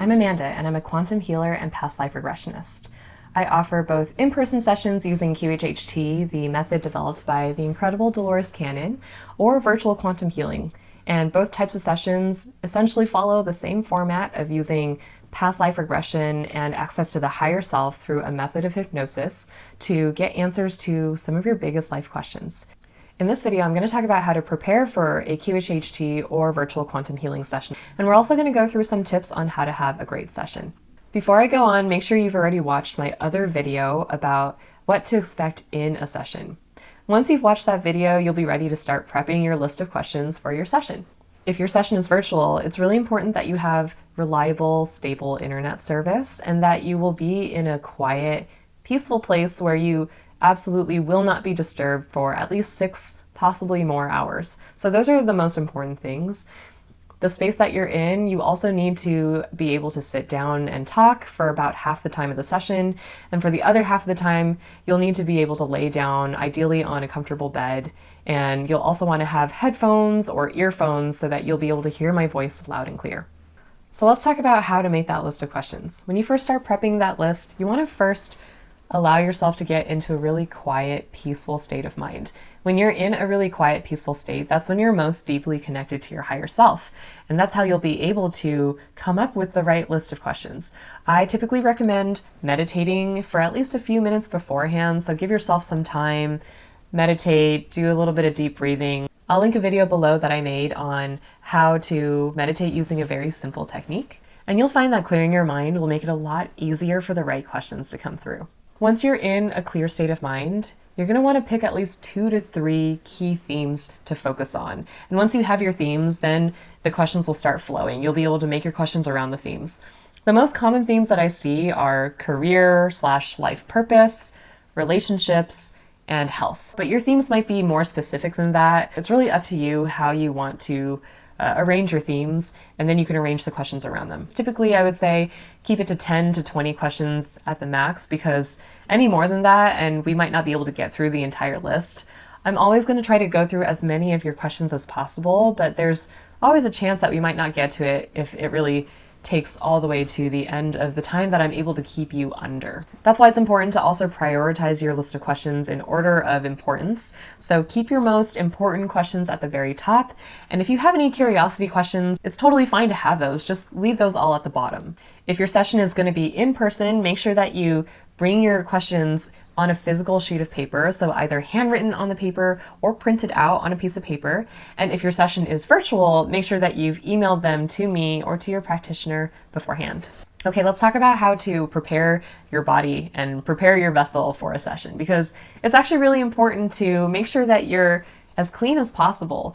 I'm Amanda, and I'm a quantum healer and past life regressionist. I offer both in-person sessions using QHHT, the method developed by the incredible Dolores Cannon, or virtual quantum healing. And both types of sessions essentially follow the same format of using past life regression and access to the higher self through a method of hypnosis to get answers to some of your biggest life questions. In this video, I'm going to talk about how to prepare for a QHHT or virtual quantum healing session. And we're also going to go through some tips on how to have a great session. Before I go on, make sure you've already watched my other video about what to expect in a session. Once you've watched that video, you'll be ready to start prepping your list of questions for your session. If your session is virtual, it's really important that you have reliable, stable internet service and that you will be in a quiet, peaceful place where you absolutely will not be disturbed for at least 6, possibly more hours. So those are the most important things. The space that you're in, you also need to be able to sit down and talk for about half the time of the session. And for the other half of the time, you'll need to be able to lay down, ideally on a comfortable bed. And you'll also want to have headphones or earphones so that you'll be able to hear my voice loud and clear. So let's talk about how to make that list of questions. When you first start prepping that list, you want to first allow yourself to get into a really quiet, peaceful state of mind. When you're in a really quiet, peaceful state, that's when you're most deeply connected to your higher self. And that's how you'll be able to come up with the right list of questions. I typically recommend meditating for at least a few minutes beforehand. So give yourself some time, meditate, do a little bit of deep breathing. I'll link a video below that I made on how to meditate using a very simple technique. And you'll find that clearing your mind will make it a lot easier for the right questions to come through. Once you're in a clear state of mind, you're going to want to pick at least 2 to 3 key themes to focus on. And once you have your themes, then the questions will start flowing. You'll be able to make your questions around the themes. The most common themes that I see are career/life purpose, relationships, and health. But your themes might be more specific than that. It's really up to you how you want to arrange your themes, and then you can arrange the questions around them. Typically, I would say keep it to 10 to 20 questions at the max, because any more than that, and we might not be able to get through the entire list. I'm always going to try to go through as many of your questions as possible, but there's always a chance that we might not get to it if it really takes all the way to the end of the time that I'm able to keep you under. That's why it's important to also prioritize your list of questions in order of importance. So keep your most important questions at the very top. And if you have any curiosity questions, it's totally fine to have those. Just leave those all at the bottom. If your session is going to be in person, make sure that you bring your questions on a physical sheet of paper, so either handwritten on the paper or printed out on a piece of paper. And if your session is virtual, make sure that you've emailed them to me or to your practitioner beforehand. Okay, let's talk about how to prepare your body and prepare your vessel for a session, because it's actually really important to make sure that you're as clean as possible.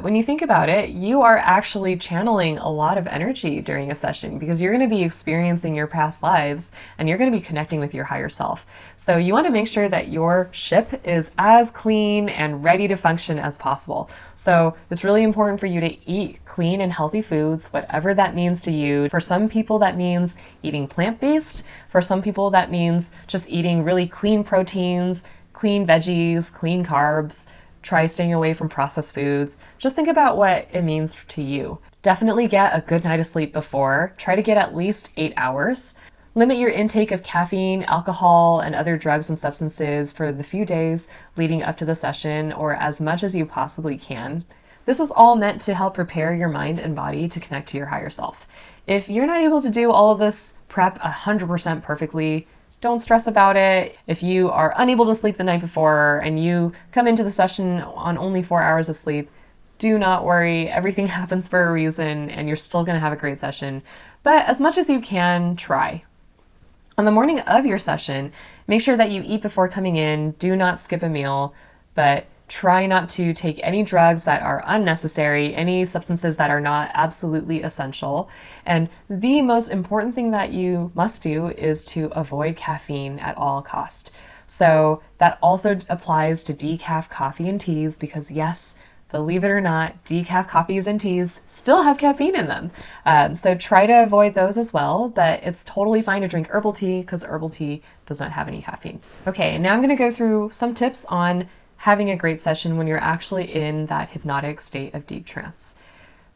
When you think about it, you are actually channeling a lot of energy during a session because you're going to be experiencing your past lives and you're going to be connecting with your higher self. So you want to make sure that your ship is as clean and ready to function as possible. So it's really important for you to eat clean and healthy foods, whatever that means to you. For some people, that means eating plant-based. For some people, that means just eating really clean proteins, clean veggies, clean carbs. Try staying away from processed foods. Just think about what it means to you. Definitely get a good night of sleep before. Try to get at least 8 hours. Limit your intake of caffeine, alcohol, and other drugs and substances for the few days leading up to the session, or as much as you possibly can. This is all meant to help prepare your mind and body to connect to your higher self. If you're not able to do all of this prep 100% perfectly, don't stress about it. If you are unable to sleep the night before and you come into the session on only 4 hours of sleep, do not worry. Everything happens for a reason and you're still going to have a great session. But as much as you can, try. On the morning of your session, make sure that you eat before coming in. Do not skip a meal, but try not to take any drugs that are unnecessary, any substances that are not absolutely essential. And the most important thing that you must do is to avoid caffeine at all costs. So that also applies to decaf coffee and teas, because yes, believe it or not, decaf coffees and teas still have caffeine in them. So try to avoid those as well, but it's totally fine to drink herbal tea because herbal tea does not have any caffeine. Okay, now I'm going to go through some tips on having a great session when you're actually in that hypnotic state of deep trance.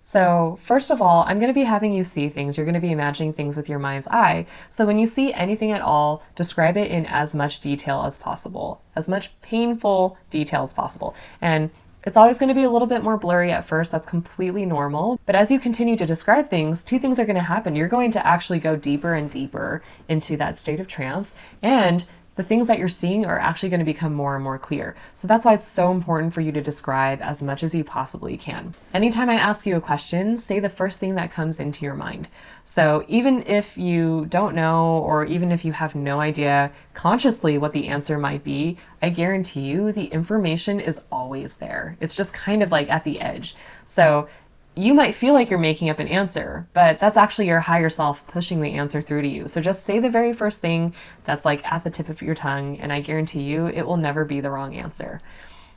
So first of all, I'm going to be having you see things. You're going to be imagining things with your mind's eye. So when you see anything at all, describe it in as much detail as possible, as much painful detail as possible. And it's always going to be a little bit more blurry at first. That's completely normal. But as you continue to describe things, two things are going to happen. You're going to actually go deeper and deeper into that state of trance, and the things that you're seeing are actually going to become more and more clear. So that's why it's so important for you to describe as much as you possibly can. Anytime I ask you a question, say the first thing that comes into your mind. So even if you don't know, or even if you have no idea consciously what the answer might be, I guarantee you the information is always there. It's just kind of like at the edge. So you might feel like you're making up an answer, but that's actually your higher self pushing the answer through to you. So just say the very first thing that's like at the tip of your tongue, and I guarantee you it will never be the wrong answer.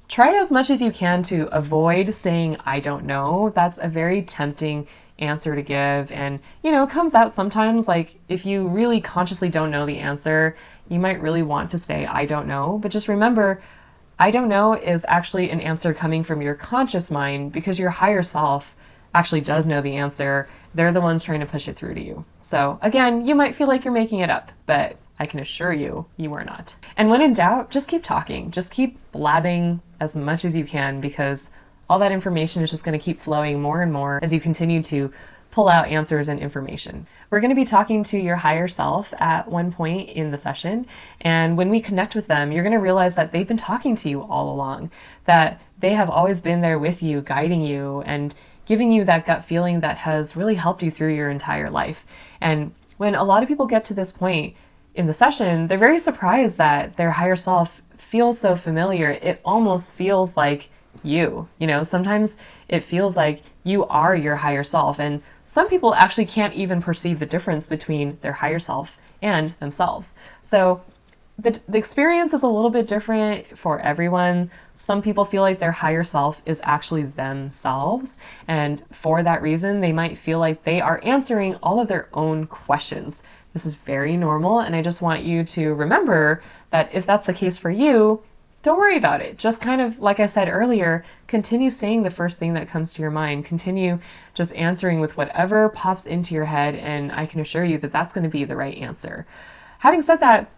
Try as much as you can to avoid saying, I don't know. That's a very tempting answer to give. And, it comes out sometimes, like if you really consciously don't know the answer, you might really want to say, I don't know. But just remember, I don't know is actually an answer coming from your conscious mind, because your higher self actually does know the answer. They're the ones trying to push it through to you. So again, you might feel like you're making it up, but I can assure you, you are not. And when in doubt, just keep talking. Just keep blabbing as much as you can, because all that information is just going to keep flowing more and more as you continue to pull out answers and information. We're going to be talking to your higher self at one point in the session. And when we connect with them, you're going to realize that they've been talking to you all along, that they have always been there with you, guiding you, and giving you that gut feeling that has really helped you through your entire life. And when a lot of people get to this point in the session, they're very surprised that their higher self feels so familiar. It almost feels like you. Sometimes it feels like you are your higher self. And some people actually can't even perceive the difference between their higher self and themselves. So the experience is a little bit different for everyone. Some people feel like their higher self is actually themselves, and for that reason, they might feel like they are answering all of their own questions. This is very normal, and I just want you to remember that if that's the case for you, don't worry about it. Just kind of, like I said earlier, continue saying the first thing that comes to your mind. Continue just answering with whatever pops into your head, and I can assure you that that's going to be the right answer. Having said that,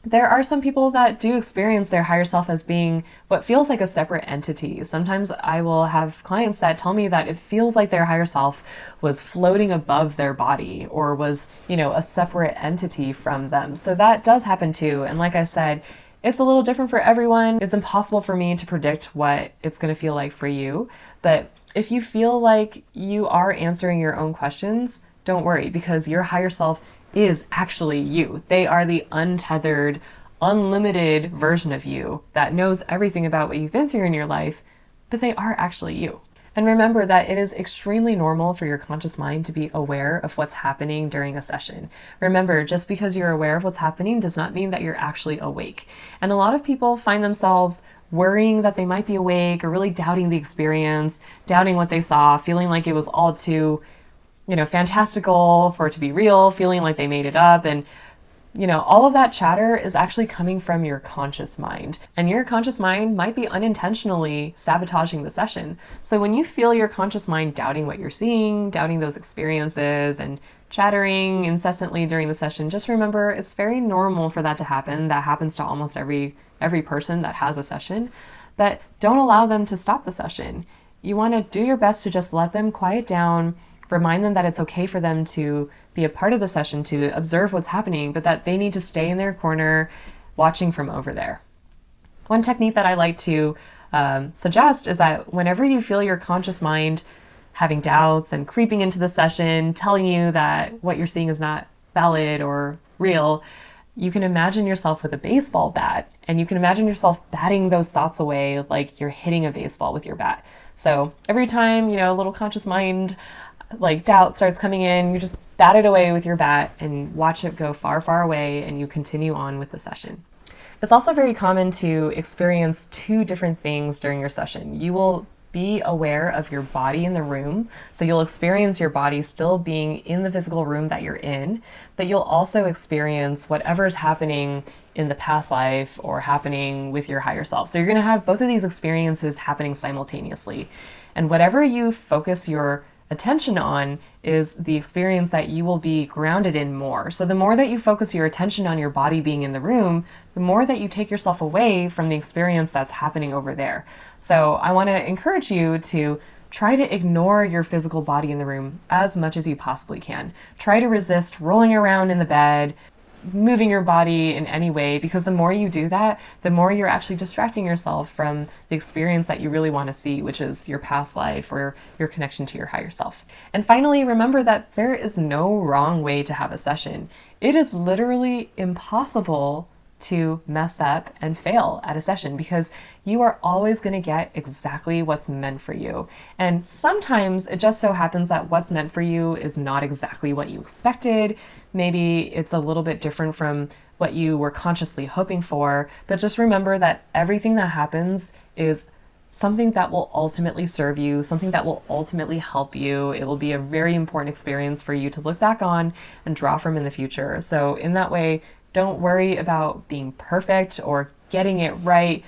there are some people that do experience their higher self as being what feels like a separate entity. Sometimes I will have clients that tell me that it feels like their higher self was floating above their body, or was, a separate entity from them. So that does happen too. And like I said, it's a little different for everyone. It's impossible for me to predict what it's going to feel like for you. But if you feel like you are answering your own questions, don't worry, because your higher self is actually you. They are the untethered, unlimited version of you that knows everything about what you've been through in your life, but they are actually you. And remember that it is extremely normal for your conscious mind to be aware of what's happening during a session. Remember, just because you're aware of what's happening does not mean that you're actually awake. And a lot of people find themselves worrying that they might be awake, or really doubting the experience, doubting what they saw, feeling like it was all too fantastical for it to be real, feeling like they made it up. And, all of that chatter is actually coming from your conscious mind. And your conscious mind might be unintentionally sabotaging the session. So when you feel your conscious mind doubting what you're seeing, doubting those experiences, and chattering incessantly during the session, just remember it's very normal for that to happen. That happens to almost every person that has a session. But don't allow them to stop the session. You want to do your best to just let them quiet down. Remind them that it's okay for them to be a part of the session, to observe what's happening, but that they need to stay in their corner watching from over there. One technique that I like to suggest is that whenever you feel your conscious mind having doubts and creeping into the session, telling you that what you're seeing is not valid or real, you can imagine yourself with a baseball bat, and you can imagine yourself batting those thoughts away like you're hitting a baseball with your bat. So every time, a little conscious mind doubt starts coming in, you just bat it away with your bat and watch it go far, far away, and you continue on with the session. It's also very common to experience two different things during your session. You will be aware of your body in the room, so you'll experience your body still being in the physical room that you're in, but you'll also experience whatever's happening in the past life or happening with your higher self. So you're going to have both of these experiences happening simultaneously. And whatever you focus your attention on is the experience that you will be grounded in more. So the more that you focus your attention on your body being in the room, the more that you take yourself away from the experience that's happening over there. So I want to encourage you to try to ignore your physical body in the room as much as you possibly can. Try to resist rolling around in the bed, moving your body in any way, because the more you do that, the more you're actually distracting yourself from the experience that you really want to see, which is your past life or your connection to your higher self. And finally, remember that there is no wrong way to have a session. It is literally impossible to mess up and fail at a session because you are always going to get exactly what's meant for you. And sometimes it just so happens that what's meant for you is not exactly what you expected. Maybe it's a little bit different from what you were consciously hoping for, but just remember that everything that happens is something that will ultimately serve you, something that will ultimately help you. It will be a very important experience for you to look back on and draw from in the future. So in that way, don't worry about being perfect or getting it right.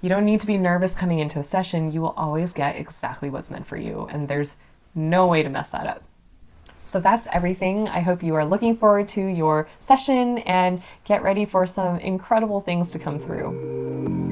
You don't need to be nervous coming into a session. You will always get exactly what's meant for you, and there's no way to mess that up. So that's everything. I hope you are looking forward to your session and get ready for some incredible things to come through.